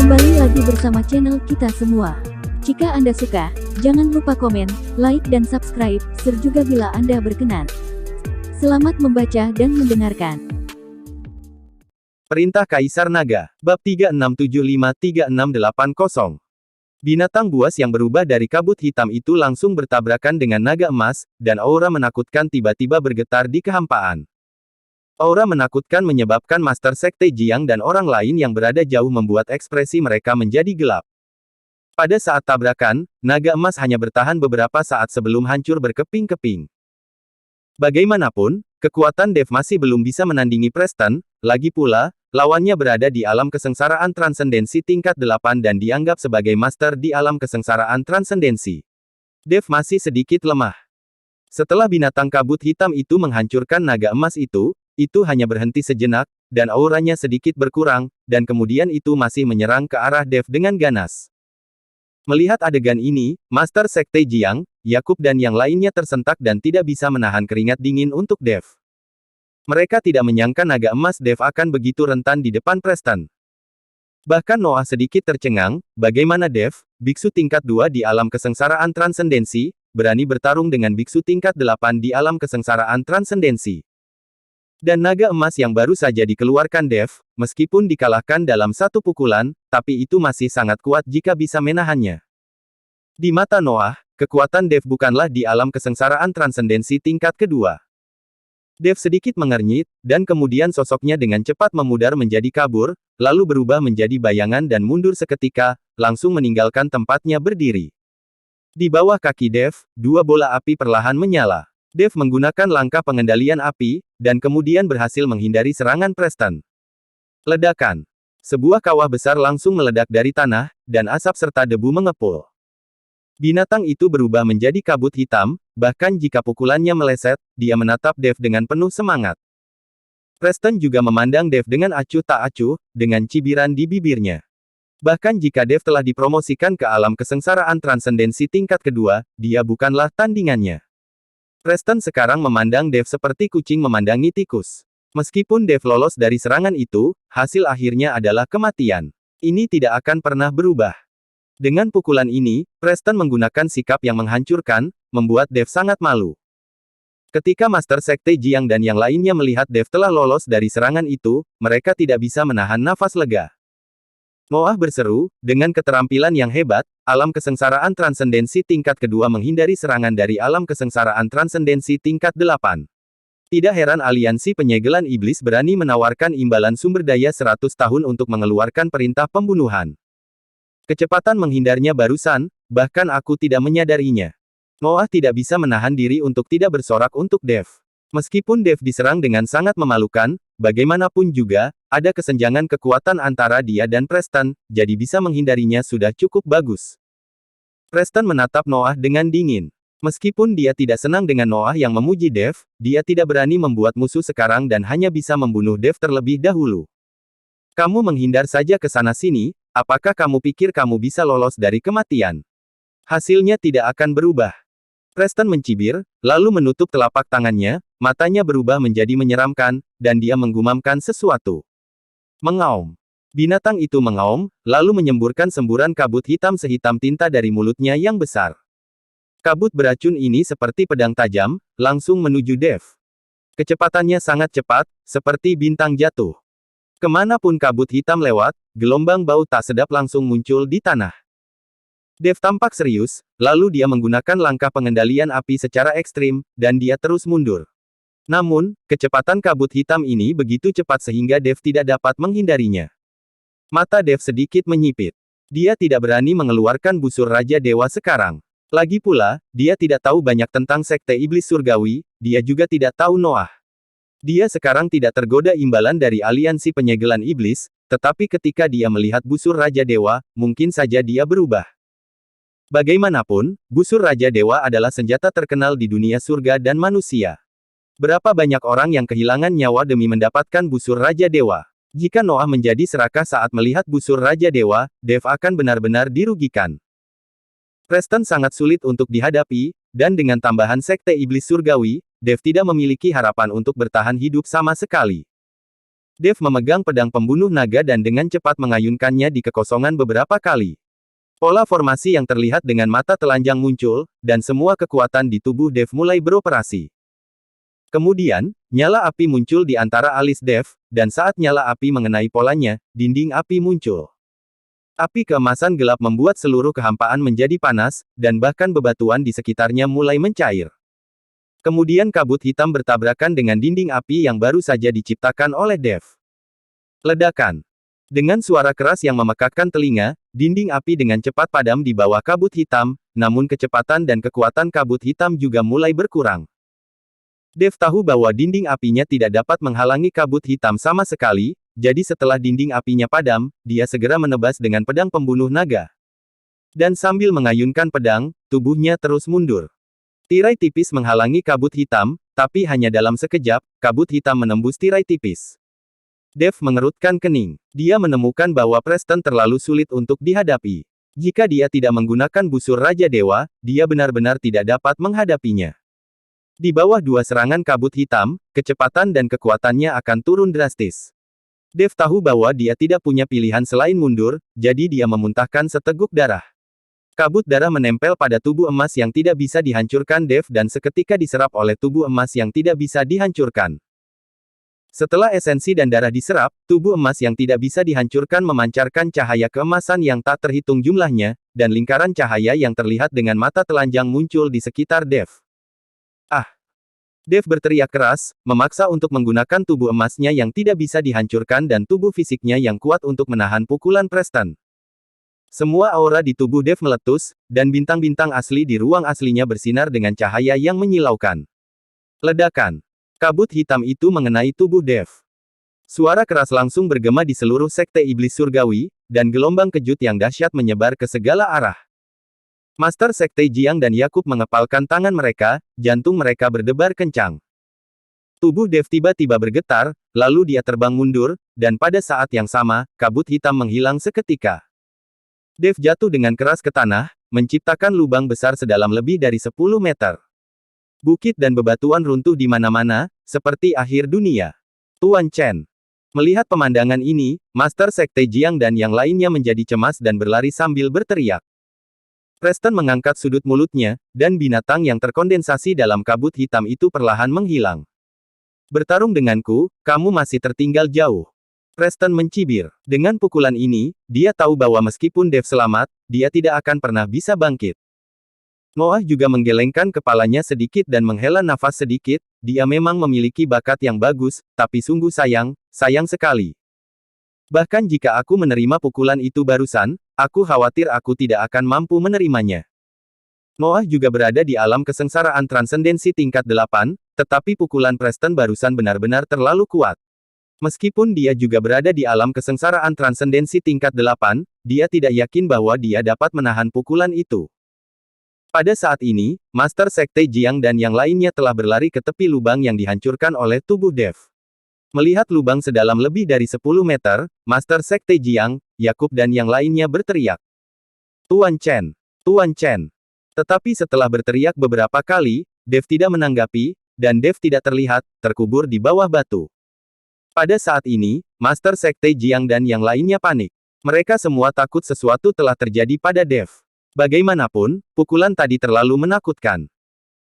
Kembali lagi bersama channel kita semua. Jika Anda suka, jangan lupa komen, like dan subscribe, share juga bila Anda berkenan. Selamat membaca dan mendengarkan. Perintah Kaisar Naga, Bab 3675-3680. Binatang buas yang berubah dari kabut hitam itu langsung bertabrakan dengan naga emas, dan aura menakutkan tiba-tiba bergetar di kehampaan. Aura menakutkan menyebabkan Master Sekte Jiang dan orang lain yang berada jauh membuat ekspresi mereka menjadi gelap. Pada saat tabrakan, naga emas hanya bertahan beberapa saat sebelum hancur berkeping-keping. Bagaimanapun, kekuatan Dev masih belum bisa menandingi Preston, lagi pula, lawannya berada di alam kesengsaraan transendensi tingkat 8 dan dianggap sebagai master di alam kesengsaraan transendensi. Dev masih sedikit lemah. Setelah binatang kabut hitam itu menghancurkan naga emas itu hanya berhenti sejenak, dan auranya sedikit berkurang, dan kemudian itu masih menyerang ke arah Dev dengan ganas. Melihat adegan ini, Master Sekte Jiang, Yakub dan yang lainnya tersentak dan tidak bisa menahan keringat dingin untuk Dev. Mereka tidak menyangka naga emas Dev akan begitu rentan di depan Preston. Bahkan Noah sedikit tercengang, bagaimana Dev, biksu tingkat 2 di alam kesengsaraan transendensi, berani bertarung dengan biksu tingkat 8 di alam kesengsaraan transendensi. Dan naga emas yang baru saja dikeluarkan Dev, meskipun dikalahkan dalam satu pukulan, tapi itu masih sangat kuat jika bisa menahannya. Di mata Noah, kekuatan Dev bukanlah di alam kesengsaraan transendensi tingkat kedua. Dev sedikit mengernyit, dan kemudian sosoknya dengan cepat memudar menjadi kabur, lalu berubah menjadi bayangan dan mundur seketika, langsung meninggalkan tempatnya berdiri. Di bawah kaki Dev, dua bola api perlahan menyala. Dev menggunakan langkah pengendalian api, dan kemudian berhasil menghindari serangan Preston. Ledakan. Sebuah kawah besar langsung meledak dari tanah, dan asap serta debu mengepul. Binatang itu berubah menjadi kabut hitam, bahkan jika pukulannya meleset, dia menatap Dev dengan penuh semangat. Preston juga memandang Dev dengan acuh tak acuh, dengan cibiran di bibirnya. Bahkan jika Dev telah dipromosikan ke alam kesengsaraan transendensi tingkat kedua, dia bukanlah tandingannya. Preston sekarang memandang Dev seperti kucing memandangi tikus. Meskipun Dev lolos dari serangan itu, hasil akhirnya adalah kematian. Ini tidak akan pernah berubah. Dengan pukulan ini, Preston menggunakan sikap yang menghancurkan, membuat Dev sangat malu. Ketika Master Sekte Jiang dan yang lainnya melihat Dev telah lolos dari serangan itu, mereka tidak bisa menahan nafas lega. Noah berseru, dengan keterampilan yang hebat, alam kesengsaraan transendensi tingkat kedua menghindari serangan dari alam kesengsaraan transendensi tingkat 8. Tidak heran aliansi penyegelan iblis berani menawarkan imbalan sumber daya 100 tahun untuk mengeluarkan perintah pembunuhan. Kecepatan menghindarnya barusan, bahkan aku tidak menyadarinya. Noah tidak bisa menahan diri untuk tidak bersorak untuk Dev. Meskipun Dev diserang dengan sangat memalukan, bagaimanapun juga, ada kesenjangan kekuatan antara dia dan Preston, jadi bisa menghindarinya sudah cukup bagus. Preston menatap Noah dengan dingin. Meskipun dia tidak senang dengan Noah yang memuji Dev, dia tidak berani membuat musuh sekarang dan hanya bisa membunuh Dev terlebih dahulu. Kamu menghindar saja ke sana-sini, apakah kamu pikir kamu bisa lolos dari kematian? Hasilnya tidak akan berubah. Preston mencibir, lalu menutup telapak tangannya, matanya berubah menjadi menyeramkan, dan dia menggumamkan sesuatu. Mengaum. Binatang itu mengaum, lalu menyemburkan semburan kabut hitam sehitam tinta dari mulutnya yang besar. Kabut beracun ini seperti pedang tajam, langsung menuju Dev. Kecepatannya sangat cepat, seperti bintang jatuh. Kemanapun kabut hitam lewat, gelombang bau tak sedap langsung muncul di tanah. Dev tampak serius, lalu dia menggunakan langkah pengendalian api secara ekstrim, dan dia terus mundur. Namun, kecepatan kabut hitam ini begitu cepat sehingga Dev tidak dapat menghindarinya. Mata Dev sedikit menyipit. Dia tidak berani mengeluarkan busur Raja Dewa sekarang. Lagi pula, dia tidak tahu banyak tentang Sekte Iblis Surgawi, dia juga tidak tahu Noah. Dia sekarang tidak tergoda imbalan dari aliansi penyegelan iblis, tetapi ketika dia melihat busur Raja Dewa, mungkin saja dia berubah. Bagaimanapun, busur Raja Dewa adalah senjata terkenal di dunia surga dan manusia. Berapa banyak orang yang kehilangan nyawa demi mendapatkan busur Raja Dewa? Jika Noah menjadi serakah saat melihat busur Raja Dewa, Dev akan benar-benar dirugikan. Preston sangat sulit untuk dihadapi, dan dengan tambahan Sekte Iblis Surgawi, Dev tidak memiliki harapan untuk bertahan hidup sama sekali. Dev memegang pedang pembunuh naga dan dengan cepat mengayunkannya di kekosongan beberapa kali. Pola formasi yang terlihat dengan mata telanjang muncul, dan semua kekuatan di tubuh Dev mulai beroperasi. Kemudian, nyala api muncul di antara alis Dev, dan saat nyala api mengenai polanya, dinding api muncul. Api keemasan gelap membuat seluruh kehampaan menjadi panas, dan bahkan bebatuan di sekitarnya mulai mencair. Kemudian kabut hitam bertabrakan dengan dinding api yang baru saja diciptakan oleh Dev. Ledakan. Dengan suara keras yang memekakkan telinga, dinding api dengan cepat padam di bawah kabut hitam, namun kecepatan dan kekuatan kabut hitam juga mulai berkurang. Dev tahu bahwa dinding apinya tidak dapat menghalangi kabut hitam sama sekali, jadi setelah dinding apinya padam, dia segera menebas dengan pedang pembunuh naga. Dan sambil mengayunkan pedang, tubuhnya terus mundur. Tirai tipis menghalangi kabut hitam, tapi hanya dalam sekejap, kabut hitam menembus tirai tipis. Dev mengerutkan kening. Dia menemukan bahwa Preston terlalu sulit untuk dihadapi. Jika dia tidak menggunakan busur Raja Dewa, dia benar-benar tidak dapat menghadapinya. Di bawah dua serangan kabut hitam, kecepatan dan kekuatannya akan turun drastis. Dev tahu bahwa dia tidak punya pilihan selain mundur, jadi dia memuntahkan seteguk darah. Kabut darah menempel pada tubuh emas yang tidak bisa dihancurkan Dev dan seketika diserap oleh tubuh emas yang tidak bisa dihancurkan. Setelah esensi dan darah diserap, tubuh emas yang tidak bisa dihancurkan memancarkan cahaya keemasan yang tak terhitung jumlahnya, dan lingkaran cahaya yang terlihat dengan mata telanjang muncul di sekitar Dev. Ah! Dev berteriak keras, memaksa untuk menggunakan tubuh emasnya yang tidak bisa dihancurkan dan tubuh fisiknya yang kuat untuk menahan pukulan Preston. Semua aura di tubuh Dev meletus, dan bintang-bintang asli di ruang aslinya bersinar dengan cahaya yang menyilaukan. Ledakan. Kabut hitam itu mengenai tubuh Dev. Suara keras langsung bergema di seluruh sekte iblis surgawi, dan gelombang kejut yang dahsyat menyebar ke segala arah. Master Sekte Jiang dan Yakub mengepalkan tangan mereka, jantung mereka berdebar kencang. Tubuh Dev tiba-tiba bergetar, lalu dia terbang mundur, dan pada saat yang sama, kabut hitam menghilang seketika. Dev jatuh dengan keras ke tanah, menciptakan lubang besar sedalam lebih dari 10 meter. Bukit dan bebatuan runtuh di mana-mana, seperti akhir dunia. Tuan Chen. Melihat pemandangan ini, Master Sekte Jiang dan yang lainnya menjadi cemas dan berlari sambil berteriak. Preston mengangkat sudut mulutnya, dan binatang yang terkondensasi dalam kabut hitam itu perlahan menghilang. Bertarung denganku, kamu masih tertinggal jauh. Preston mencibir. Dengan pukulan ini, dia tahu bahwa meskipun Dev selamat, dia tidak akan pernah bisa bangkit. Noah juga menggelengkan kepalanya sedikit dan menghela nafas sedikit, dia memang memiliki bakat yang bagus, tapi sungguh sayang, sayang sekali. Bahkan jika aku menerima pukulan itu barusan, aku khawatir aku tidak akan mampu menerimanya. Noah juga berada di alam kesengsaraan transendensi tingkat 8, tetapi pukulan Preston barusan benar-benar terlalu kuat. Meskipun dia juga berada di alam kesengsaraan transendensi tingkat 8, dia tidak yakin bahwa dia dapat menahan pukulan itu. Pada saat ini, Master Sekte Jiang dan yang lainnya telah berlari ke tepi lubang yang dihancurkan oleh tubuh Dev. Melihat lubang sedalam lebih dari 10 meter, Master Sekte Jiang, Yakub dan yang lainnya berteriak. Tuan Chen! Tuan Chen! Tetapi setelah berteriak beberapa kali, Dev tidak menanggapi, dan Dev tidak terlihat, terkubur di bawah batu. Pada saat ini, Master Sekte Jiang dan yang lainnya panik. Mereka semua takut sesuatu telah terjadi pada Dev. Bagaimanapun, pukulan tadi terlalu menakutkan.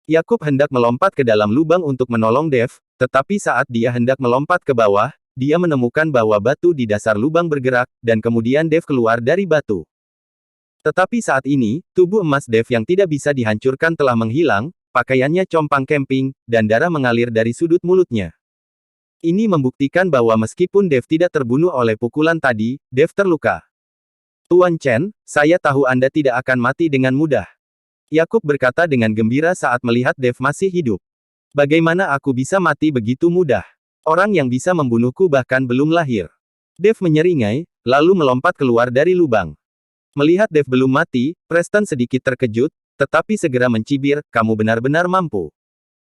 Yakub hendak melompat ke dalam lubang untuk menolong Dev, tetapi saat dia hendak melompat ke bawah, dia menemukan bahwa batu di dasar lubang bergerak, dan kemudian Dev keluar dari batu. Tetapi saat ini, tubuh emas Dev yang tidak bisa dihancurkan telah menghilang, pakaiannya compang-camping, dan darah mengalir dari sudut mulutnya. Ini membuktikan bahwa meskipun Dev tidak terbunuh oleh pukulan tadi, Dev terluka. Tuan Chen, saya tahu Anda tidak akan mati dengan mudah. Yakub berkata dengan gembira saat melihat Dev masih hidup. Bagaimana aku bisa mati begitu mudah? Orang yang bisa membunuhku bahkan belum lahir. Dev menyeringai, lalu melompat keluar dari lubang. Melihat Dev belum mati, Preston sedikit terkejut, tetapi segera mencibir, kamu benar-benar mampu.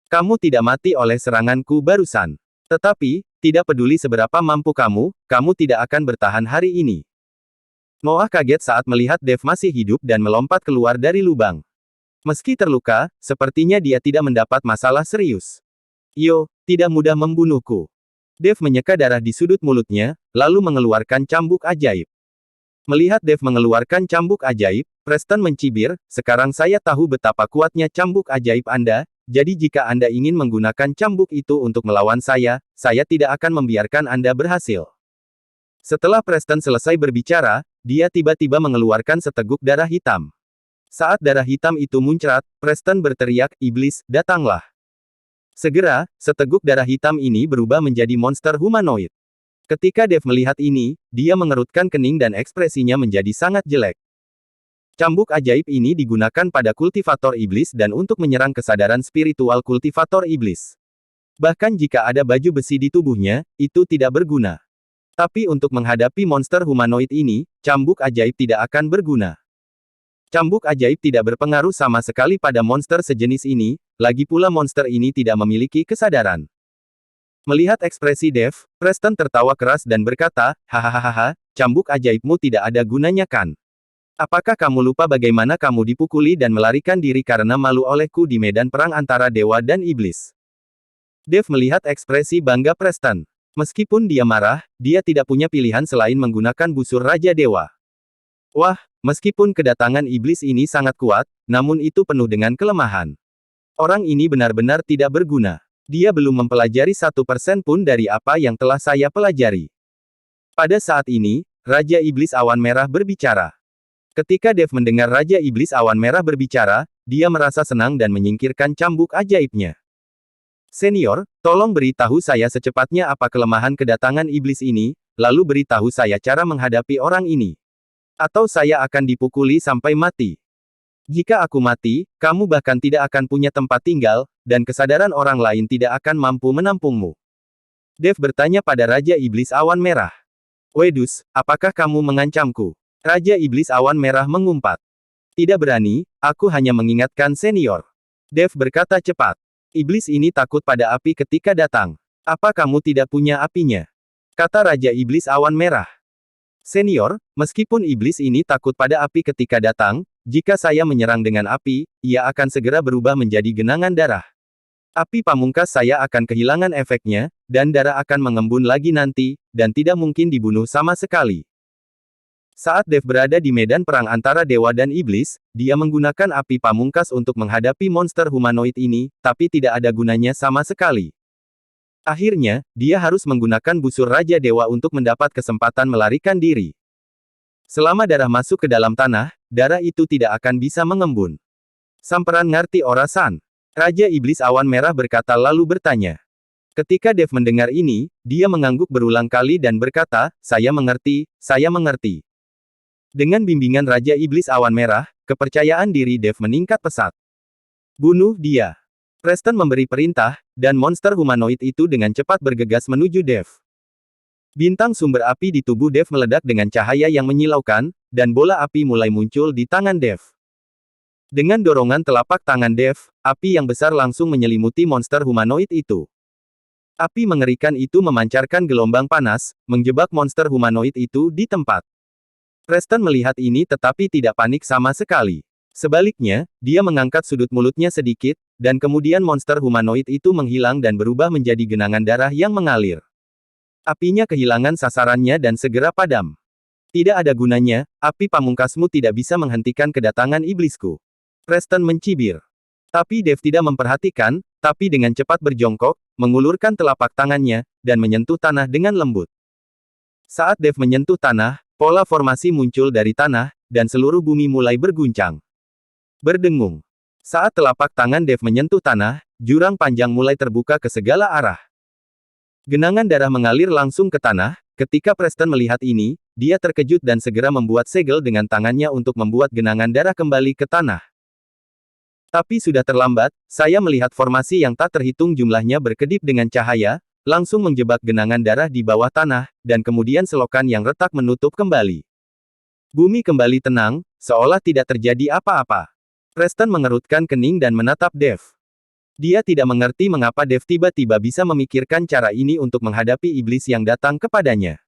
Kamu tidak mati oleh seranganku barusan. Tetapi, tidak peduli seberapa mampu kamu, kamu tidak akan bertahan hari ini. Noah kaget saat melihat Dev masih hidup dan melompat keluar dari lubang. Meski terluka, sepertinya dia tidak mendapat masalah serius. Yo, tidak mudah membunuhku. Dev menyeka darah di sudut mulutnya, lalu mengeluarkan cambuk ajaib. Melihat Dev mengeluarkan cambuk ajaib, Preston mencibir, "Sekarang saya tahu betapa kuatnya cambuk ajaib Anda, jadi jika Anda ingin menggunakan cambuk itu untuk melawan saya tidak akan membiarkan Anda berhasil." Setelah Preston selesai berbicara, dia tiba-tiba mengeluarkan seteguk darah hitam. Saat darah hitam itu muncrat, Preston berteriak, "Iblis, datanglah!" Segera, seteguk darah hitam ini berubah menjadi monster humanoid. Ketika Dev melihat ini, dia mengerutkan kening dan ekspresinya menjadi sangat jelek. Cambuk ajaib ini digunakan pada kultivator iblis dan untuk menyerang kesadaran spiritual kultivator iblis. Bahkan jika ada baju besi di tubuhnya, itu tidak berguna. Tapi untuk menghadapi monster humanoid ini, cambuk ajaib tidak akan berguna. Cambuk ajaib tidak berpengaruh sama sekali pada monster sejenis ini, lagi pula monster ini tidak memiliki kesadaran. Melihat ekspresi Dev, Preston tertawa keras dan berkata, "Hahaha, cambuk ajaibmu tidak ada gunanya kan? Apakah kamu lupa bagaimana kamu dipukuli dan melarikan diri karena malu olehku di medan perang antara dewa dan iblis?" Dev melihat ekspresi bangga Preston. Meskipun dia marah, dia tidak punya pilihan selain menggunakan busur Raja Dewa. Wah, meskipun kedatangan iblis ini sangat kuat, namun itu penuh dengan kelemahan. Orang ini benar-benar tidak berguna. Dia belum mempelajari 1% pun dari apa yang telah saya pelajari. Pada saat ini, Raja Iblis Awan Merah berbicara. Ketika Dev mendengar Raja Iblis Awan Merah berbicara, dia merasa senang dan menyingkirkan cambuk ajaibnya. "Senior, tolong beritahu saya secepatnya apa kelemahan kedatangan iblis ini, lalu beritahu saya cara menghadapi orang ini. Atau saya akan dipukuli sampai mati. Jika aku mati, kamu bahkan tidak akan punya tempat tinggal, dan kesadaran orang lain tidak akan mampu menampungmu." Dev bertanya pada Raja Iblis Awan Merah. "Wedus, apakah kamu mengancamku?" Raja Iblis Awan Merah mengumpat. "Tidak berani, aku hanya mengingatkan senior." Dev berkata cepat. "Iblis ini takut pada api ketika datang. Apa kamu tidak punya apinya?" Kata Raja Iblis Awan Merah. "Senior, meskipun iblis ini takut pada api ketika datang, jika saya menyerang dengan api, ia akan segera berubah menjadi genangan darah. Api pamungkas saya akan kehilangan efeknya, dan darah akan mengembun lagi nanti, dan tidak mungkin dibunuh sama sekali." Saat Dev berada di medan perang antara dewa dan iblis, dia menggunakan api pamungkas untuk menghadapi monster humanoid ini, tapi tidak ada gunanya sama sekali. Akhirnya, dia harus menggunakan busur Raja Dewa untuk mendapat kesempatan melarikan diri. Selama darah masuk ke dalam tanah, darah itu tidak akan bisa mengembun. "Samperan ngerti orasan?" Raja Iblis Awan Merah berkata lalu bertanya. Ketika Dev mendengar ini, dia mengangguk berulang kali dan berkata, saya mengerti, saya mengerti." Dengan bimbingan Raja Iblis Awan Merah, kepercayaan diri Dev meningkat pesat. "Bunuh dia." Preston memberi perintah, dan monster humanoid itu dengan cepat bergegas menuju Dev. Bintang sumber api di tubuh Dev meledak dengan cahaya yang menyilaukan, dan bola api mulai muncul di tangan Dev. Dengan dorongan telapak tangan Dev, api yang besar langsung menyelimuti monster humanoid itu. Api mengerikan itu memancarkan gelombang panas, menjebak monster humanoid itu di tempat. Preston melihat ini tetapi tidak panik sama sekali. Sebaliknya, dia mengangkat sudut mulutnya sedikit, dan kemudian monster humanoid itu menghilang dan berubah menjadi genangan darah yang mengalir. Apinya kehilangan sasarannya dan segera padam. "Tidak ada gunanya, api pamungkasmu tidak bisa menghentikan kedatangan iblisku." Preston mencibir. Tapi Dev tidak memperhatikan, tapi dengan cepat berjongkok, mengulurkan telapak tangannya, dan menyentuh tanah dengan lembut. Saat Dev menyentuh tanah, pola formasi muncul dari tanah, dan seluruh bumi mulai berguncang. Berdengung. Saat telapak tangan Dev menyentuh tanah, jurang panjang mulai terbuka ke segala arah. Genangan darah mengalir langsung ke tanah. Ketika Preston melihat ini, dia terkejut dan segera membuat segel dengan tangannya untuk membuat genangan darah kembali ke tanah. Tapi sudah terlambat, saya melihat formasi yang tak terhitung jumlahnya berkedip dengan cahaya, langsung menjebak genangan darah di bawah tanah, dan kemudian selokan yang retak menutup kembali. Bumi kembali tenang, seolah tidak terjadi apa-apa. Preston mengerutkan kening dan menatap Dev. Dia tidak mengerti mengapa Dev tiba-tiba bisa memikirkan cara ini untuk menghadapi iblis yang datang kepadanya.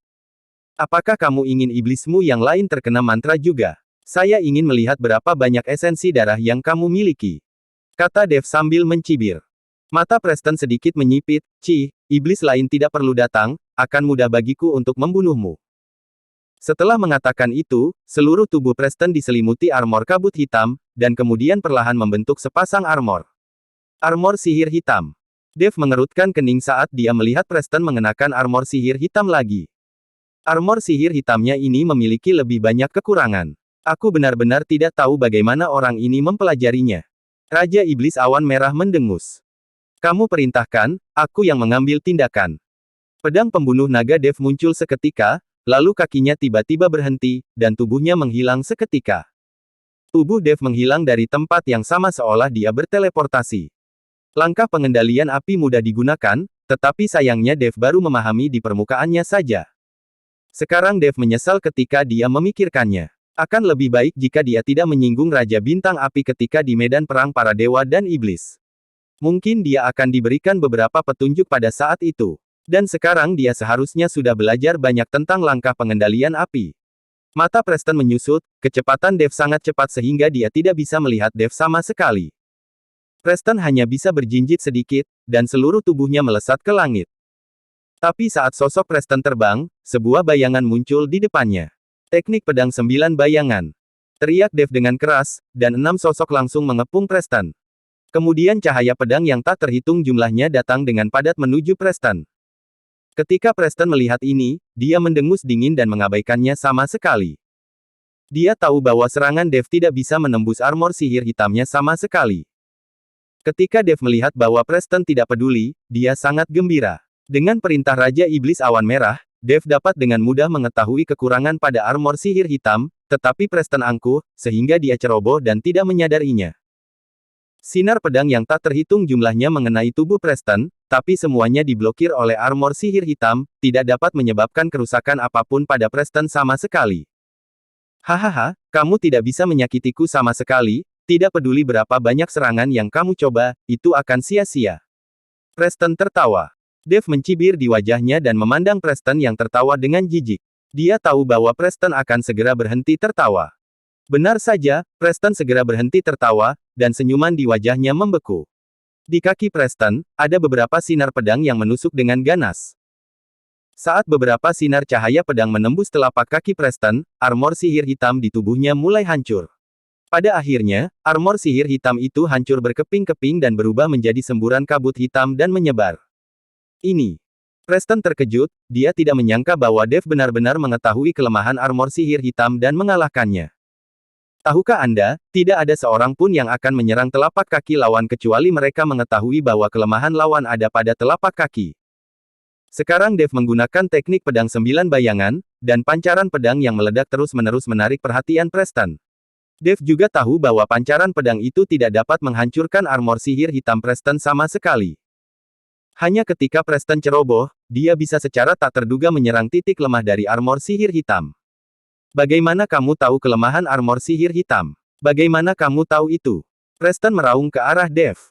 "Apakah kamu ingin iblismu yang lain terkena mantra juga? Saya ingin melihat berapa banyak esensi darah yang kamu miliki," kata Dev sambil mencibir. Mata Preston sedikit menyipit, iblis lain tidak perlu datang, akan mudah bagiku untuk membunuhmu. Setelah mengatakan itu, seluruh tubuh Preston diselimuti armor kabut hitam, dan kemudian perlahan membentuk sepasang armor. Armor sihir hitam. Dave mengerutkan kening saat dia melihat Preston mengenakan armor sihir hitam lagi. Armor sihir hitamnya ini memiliki lebih banyak kekurangan. Aku benar-benar tidak tahu bagaimana orang ini mempelajarinya. Raja Iblis Awan Merah mendengus. Kamu perintahkan, aku yang mengambil tindakan. Pedang pembunuh naga Dave muncul seketika, lalu kakinya tiba-tiba berhenti, dan tubuhnya menghilang seketika. Tubuh Dave menghilang dari tempat yang sama seolah dia berteleportasi. Langkah pengendalian api mudah digunakan, tetapi sayangnya Dave baru memahami di permukaannya saja. Sekarang Dave menyesal ketika dia memikirkannya. Akan lebih baik jika dia tidak menyinggung Raja Bintang Api ketika di medan perang para dewa dan iblis. Mungkin dia akan diberikan beberapa petunjuk pada saat itu. Dan sekarang dia seharusnya sudah belajar banyak tentang langkah pengendalian api. Mata Preston menyusut, kecepatan Dave sangat cepat sehingga dia tidak bisa melihat Dave sama sekali. Preston hanya bisa berjinjit sedikit, dan seluruh tubuhnya melesat ke langit. Tapi saat sosok Preston terbang, sebuah bayangan muncul di depannya. Teknik pedang 9 bayangan. Teriak Dave dengan keras, dan 6 sosok langsung mengepung Preston. Kemudian cahaya pedang yang tak terhitung jumlahnya datang dengan padat menuju Preston. Ketika Preston melihat ini, dia mendengus dingin dan mengabaikannya sama sekali. Dia tahu bahwa serangan Dave tidak bisa menembus armor sihir hitamnya sama sekali. Ketika Dave melihat bahwa Preston tidak peduli, dia sangat gembira. Dengan perintah Raja Iblis Awan Merah, Dave dapat dengan mudah mengetahui kekurangan pada armor sihir hitam, tetapi Preston angkuh, sehingga dia ceroboh dan tidak menyadarinya. Sinar pedang yang tak terhitung jumlahnya mengenai tubuh Preston, tapi semuanya diblokir oleh armor sihir hitam, tidak dapat menyebabkan kerusakan apapun pada Preston sama sekali. Hahaha, kamu tidak bisa menyakitiku sama sekali, tidak peduli berapa banyak serangan yang kamu coba, itu akan sia-sia. Preston tertawa. Dave mencibir di wajahnya dan memandang Preston yang tertawa dengan jijik. Dia tahu bahwa Preston akan segera berhenti tertawa. Benar saja, Preston segera berhenti tertawa, dan senyuman di wajahnya membeku. Di kaki Preston, ada beberapa sinar pedang yang menusuk dengan ganas. Saat beberapa sinar cahaya pedang menembus telapak kaki Preston, armor sihir hitam di tubuhnya mulai hancur. Pada akhirnya, armor sihir hitam itu hancur berkeping-keping dan berubah menjadi semburan kabut hitam dan menyebar. Ini. Preston terkejut, dia tidak menyangka bahwa Dave benar-benar mengetahui kelemahan armor sihir hitam dan mengalahkannya. Tahukah Anda, tidak ada seorang pun yang akan menyerang telapak kaki lawan kecuali mereka mengetahui bahwa kelemahan lawan ada pada telapak kaki. Sekarang Dave menggunakan teknik pedang 9 bayangan, dan pancaran pedang yang meledak terus-menerus menarik perhatian Preston. Dave juga tahu bahwa pancaran pedang itu tidak dapat menghancurkan armor sihir hitam Preston sama sekali. Hanya ketika Preston ceroboh, dia bisa secara tak terduga menyerang titik lemah dari armor sihir hitam. Bagaimana kamu tahu kelemahan armor sihir hitam? Bagaimana kamu tahu itu? Preston meraung ke arah Dave.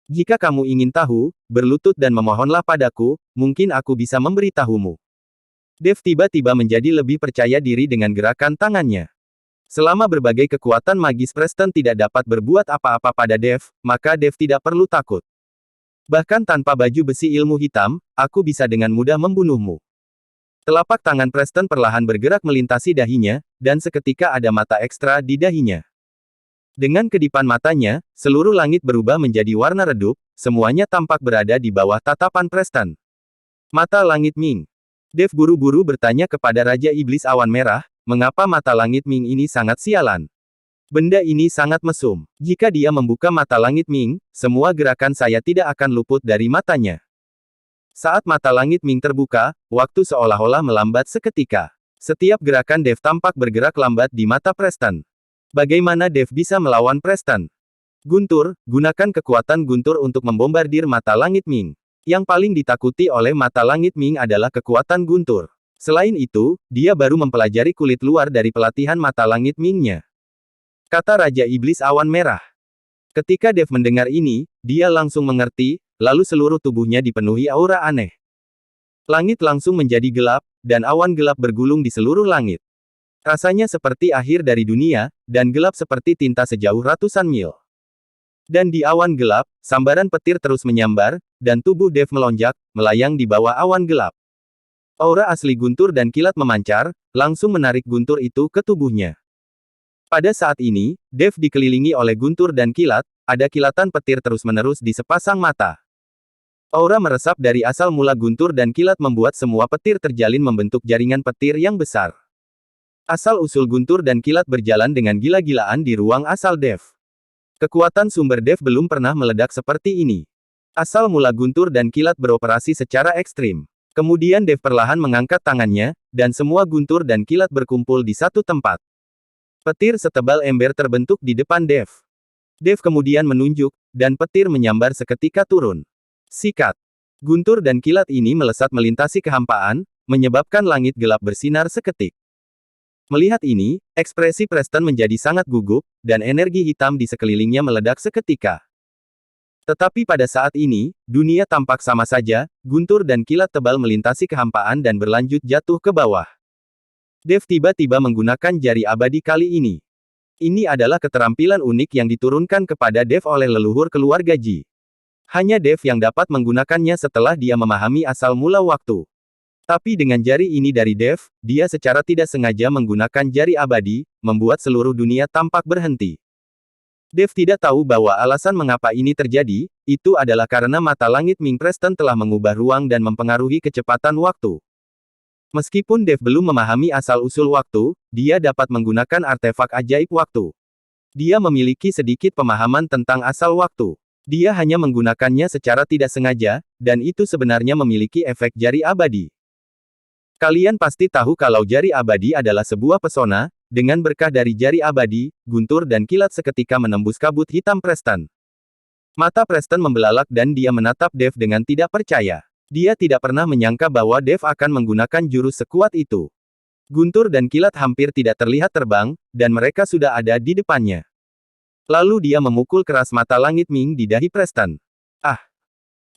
Jika kamu ingin tahu, berlutut dan memohonlah padaku, mungkin aku bisa memberitahumu. Dave tiba-tiba menjadi lebih percaya diri dengan gerakan tangannya. Selama berbagai kekuatan magis Preston tidak dapat berbuat apa-apa pada Dave, maka Dave tidak perlu takut. Bahkan tanpa baju besi ilmu hitam, aku bisa dengan mudah membunuhmu. Telapak tangan Preston perlahan bergerak melintasi dahinya, dan seketika ada mata ekstra di dahinya. Dengan kedipan matanya, seluruh langit berubah menjadi warna redup, semuanya tampak berada di bawah tatapan Preston. Mata langit Ming. Dave buru-buru bertanya kepada Raja Iblis Awan Merah, mengapa mata langit Ming ini sangat sialan? Benda ini sangat mesum. Jika dia membuka mata langit Ming, semua gerakan saya tidak akan luput dari matanya. Saat mata langit Ming terbuka, waktu seolah-olah melambat seketika. Setiap gerakan Dave tampak bergerak lambat di mata Preston. Bagaimana Dave bisa melawan Preston? Guntur, gunakan kekuatan Guntur untuk membombardir mata langit Ming. Yang paling ditakuti oleh mata langit Ming adalah kekuatan Guntur. Selain itu, dia baru mempelajari kulit luar dari pelatihan mata langit Ming-nya. Kata Raja Iblis Awan Merah. Ketika Dave mendengar ini, dia langsung mengerti, lalu seluruh tubuhnya dipenuhi aura aneh. Langit langsung menjadi gelap, dan awan gelap bergulung di seluruh langit. Rasanya seperti akhir dari dunia, dan gelap seperti tinta sejauh ratusan mil. Dan di awan gelap, sambaran petir terus menyambar, dan tubuh Dev melonjak, melayang di bawah awan gelap. Aura asli guntur dan kilat memancar, langsung menarik guntur itu ke tubuhnya. Pada saat ini, Dev dikelilingi oleh guntur dan kilat, ada kilatan petir terus-menerus di sepasang mata. Aura meresap dari asal mula guntur dan kilat membuat semua petir terjalin membentuk jaringan petir yang besar. Asal-usul guntur dan kilat berjalan dengan gila-gilaan di ruang asal Dev. Kekuatan sumber Dev belum pernah meledak seperti ini. Asal mula guntur dan kilat beroperasi secara ekstrim. Kemudian Dev perlahan mengangkat tangannya, dan semua guntur dan kilat berkumpul di satu tempat. Petir setebal ember terbentuk di depan Dev. Dev kemudian menunjuk, dan petir menyambar seketika turun. Sikat. Guntur dan kilat ini melesat melintasi kehampaan, menyebabkan langit gelap bersinar seketik. Melihat ini, ekspresi Preston menjadi sangat gugup, dan energi hitam di sekelilingnya meledak seketika. Tetapi pada saat ini, dunia tampak sama saja, guntur dan kilat tebal melintasi kehampaan dan berlanjut jatuh ke bawah. Dev tiba-tiba menggunakan jari abadi kali ini. Ini adalah keterampilan unik yang diturunkan kepada Dev oleh leluhur keluarga Ji. Hanya Dev yang dapat menggunakannya setelah dia memahami asal mula waktu. Tapi dengan jari ini dari Dev, dia secara tidak sengaja menggunakan jari abadi, membuat seluruh dunia tampak berhenti. Dev tidak tahu bahwa alasan mengapa ini terjadi, itu adalah karena mata langit Ming Preston telah mengubah ruang dan mempengaruhi kecepatan waktu. Meskipun Dev belum memahami asal-usul waktu, dia dapat menggunakan artefak ajaib waktu. Dia memiliki sedikit pemahaman tentang asal waktu. Dia hanya menggunakannya secara tidak sengaja, dan itu sebenarnya memiliki efek jari abadi. Kalian pasti tahu kalau jari abadi adalah sebuah pesona, dengan berkah dari jari abadi, guntur dan kilat seketika menembus kabut hitam Preston. Mata Preston membelalak dan dia menatap Dev dengan tidak percaya. Dia tidak pernah menyangka bahwa Dev akan menggunakan jurus sekuat itu. Guntur dan kilat hampir tidak terlihat terbang, dan mereka sudah ada di depannya. Lalu dia memukul keras mata langit Ming di dahi Preston. Ah!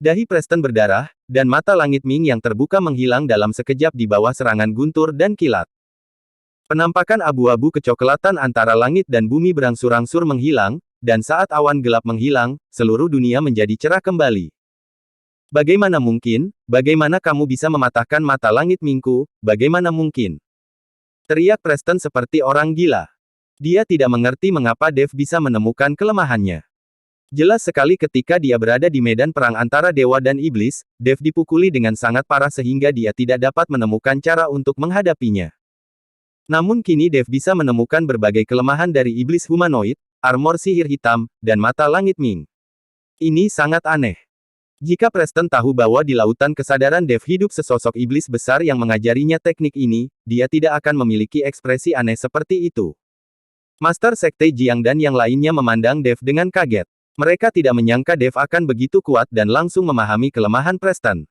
Dahi Preston berdarah, dan mata langit Ming yang terbuka menghilang dalam sekejap di bawah serangan guntur dan kilat. Penampakan abu-abu kecoklatan antara langit dan bumi berangsur-angsur menghilang, dan saat awan gelap menghilang, seluruh dunia menjadi cerah kembali. Bagaimana mungkin? Bagaimana kamu bisa mematahkan mata langit Mingku? Bagaimana mungkin? Teriak Preston seperti orang gila. Dia tidak mengerti mengapa Dev bisa menemukan kelemahannya. Jelas sekali ketika dia berada di medan perang antara dewa dan iblis, Dev dipukuli dengan sangat parah sehingga dia tidak dapat menemukan cara untuk menghadapinya. Namun kini Dev bisa menemukan berbagai kelemahan dari iblis humanoid, armor sihir hitam, dan mata langit Ming. Ini sangat aneh. Jika Preston tahu bahwa di lautan kesadaran Dev hidup sesosok iblis besar yang mengajarinya teknik ini, dia tidak akan memiliki ekspresi aneh seperti itu. Master Sekte Jiang dan yang lainnya memandang Dev dengan kaget. Mereka tidak menyangka Dev akan begitu kuat dan langsung memahami kelemahan Preston.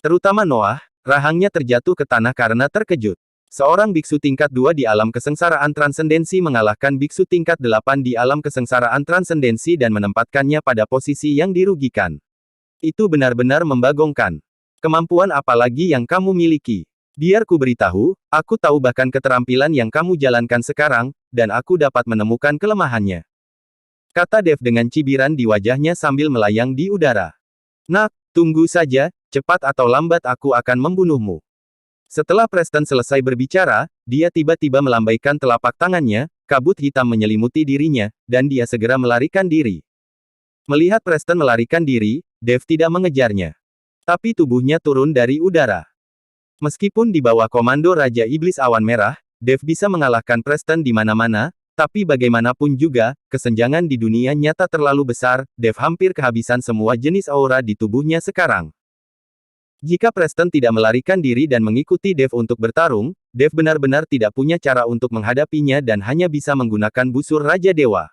Terutama Noah, rahangnya terjatuh ke tanah karena terkejut. Seorang biksu tingkat 2 di alam kesengsaraan transendensi mengalahkan biksu tingkat 8 di alam kesengsaraan transendensi dan menempatkannya pada posisi yang dirugikan. Itu benar-benar membagongkan. Kemampuan apa lagi yang kamu miliki? Biar ku beritahu, aku tahu bahkan keterampilan yang kamu jalankan sekarang, dan aku dapat menemukan kelemahannya. Kata Dev dengan cibiran di wajahnya sambil melayang di udara. Nak, tunggu saja, cepat atau lambat aku akan membunuhmu. Setelah Preston selesai berbicara, dia tiba-tiba melambaikan telapak tangannya, kabut hitam menyelimuti dirinya, dan dia segera melarikan diri. Melihat Preston melarikan diri, Dev tidak mengejarnya. Tapi tubuhnya turun dari udara. Meskipun di bawah komando Raja Iblis Awan Merah, Dev bisa mengalahkan Preston di mana-mana, tapi bagaimanapun juga, kesenjangan di dunia nyata terlalu besar, Dev hampir kehabisan semua jenis aura di tubuhnya sekarang. Jika Preston tidak melarikan diri dan mengikuti Dev untuk bertarung, Dev benar-benar tidak punya cara untuk menghadapinya dan hanya bisa menggunakan busur Raja Dewa.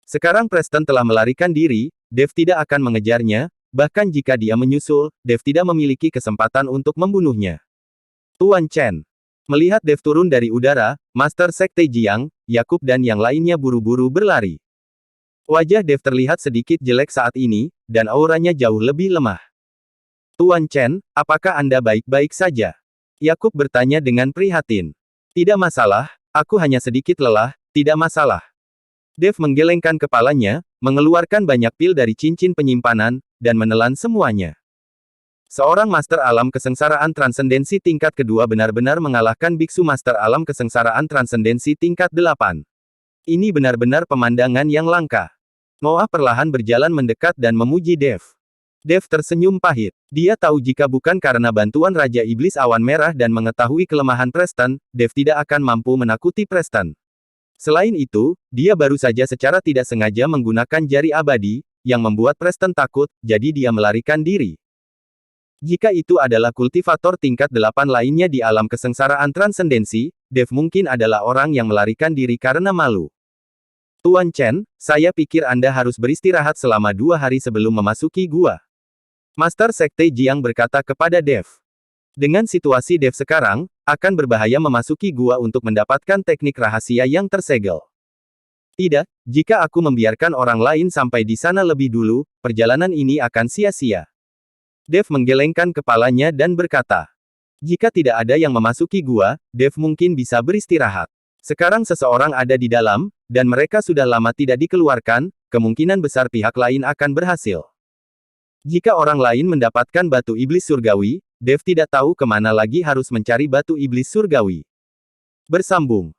Sekarang Preston telah melarikan diri, Dev tidak akan mengejarnya, bahkan jika dia menyusul, Dev tidak memiliki kesempatan untuk membunuhnya. Tuan Chen. Melihat Dev turun dari udara, Master Sekte Jiang, Yakub dan yang lainnya buru-buru berlari. Wajah Dev terlihat sedikit jelek saat ini, dan auranya jauh lebih lemah. Tuan Chen, apakah Anda baik-baik saja? Yakub bertanya dengan prihatin. Tidak masalah, aku hanya sedikit lelah, tidak masalah. Dev menggelengkan kepalanya, mengeluarkan banyak pil dari cincin penyimpanan, dan menelan semuanya. Seorang Master Alam Kesengsaraan Transendensi tingkat kedua benar-benar mengalahkan Biksu Master Alam Kesengsaraan Transendensi tingkat 8. Ini benar-benar pemandangan yang langka. Noah perlahan berjalan mendekat dan memuji Dev. Dev tersenyum pahit. Dia tahu jika bukan karena bantuan Raja Iblis Awan Merah dan mengetahui kelemahan Preston, Dev tidak akan mampu menakuti Preston. Selain itu, dia baru saja secara tidak sengaja menggunakan jari abadi, yang membuat Preston takut, jadi dia melarikan diri. Jika itu adalah kultivator tingkat 8 lainnya di alam kesengsaraan transendensi, Dev mungkin adalah orang yang melarikan diri karena malu. Tuan Chen, saya pikir Anda harus beristirahat selama 2 hari sebelum memasuki gua. Master Sekte Jiang berkata kepada Dev. Dengan situasi Dev sekarang, akan berbahaya memasuki gua untuk mendapatkan teknik rahasia yang tersegel. Tidak, jika aku membiarkan orang lain sampai di sana lebih dulu, perjalanan ini akan sia-sia. Dev menggelengkan kepalanya dan berkata, jika tidak ada yang memasuki gua, Dev mungkin bisa beristirahat. Sekarang seseorang ada di dalam, dan mereka sudah lama tidak dikeluarkan, kemungkinan besar pihak lain akan berhasil. Jika orang lain mendapatkan batu iblis surgawi, Dev tidak tahu kemana lagi harus mencari batu iblis surgawi. Bersambung.